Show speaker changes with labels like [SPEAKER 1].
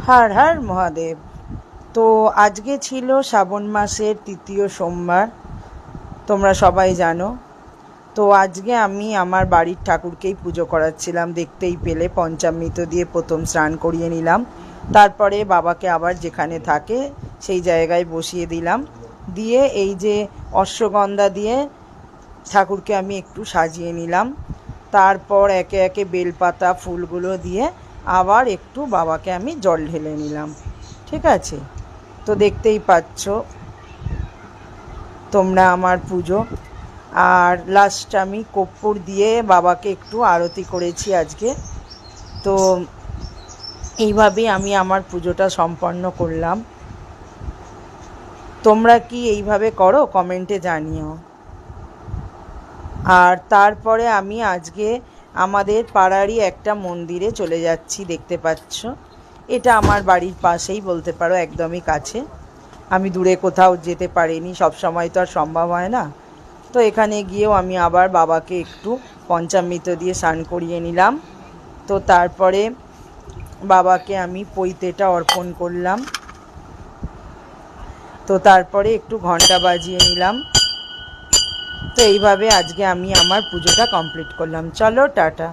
[SPEAKER 1] হর হর মহাদেব। তো আজকে ছিল শ্রাবণ মাসের তৃতীয় সোমবার, তোমরা সবাই জানো। তো আজকে আমি আমার বাড়ির ঠাকুরকেই পুজো করাচ্ছিলাম, দেখতেই পেলে পঞ্চামৃত দিয়ে প্রথম স্নান করিয়ে নিলাম। তারপরে বাবাকে আবার যেখানে থাকে সেই জায়গায় বসিয়ে দিলাম, দিয়ে এই যে অশ্বগন্ধা দিয়ে ঠাকুরকে আমি একটু সাজিয়ে নিলাম। তারপর একে একে বেলপাতা ফুলগুলো দিয়ে আবার একটু বাবাকে আমি জল ঢেলে নিলাম। ঠিক আছে, তো দেখতেই পাচ্ছ তোমরা আমার পুজো। আর লাস্ট আমি কর্পূর দিয়ে বাবাকে একটু আরতি করেছি আজকে। তো এইভাবেই আমি আমার পুজোটা সম্পন্ন করলাম। তোমরা কি এইভাবে করো? কমেন্টে জানিও। আর তারপরে আমি আজকে আমাদের পাড়ারই একটা মন্দিরে চলে যাচ্ছি, দেখতে পাচ্ছ। এটা আমার বাড়ির পাশেই বলতে পারো, একদমই কাছে। আমি দূরে কোথাও যেতে পারিনি, সব সময় তো আর সম্ভব হয় না। তো এখানে গিয়েও আমি আবার বাবাকে একটু পঞ্চামৃত দিয়ে স্নান করিয়ে নিলাম। তো তারপরে বাবাকে আমি পৈতেটা অর্পণ করলাম। তো তারপরে একটু ঘন্টা বাজিয়ে নিলাম। তো এইভাবে আজকে আমি আমার পুজোটা কমপ্লিট করলাম। চলো, টাটা।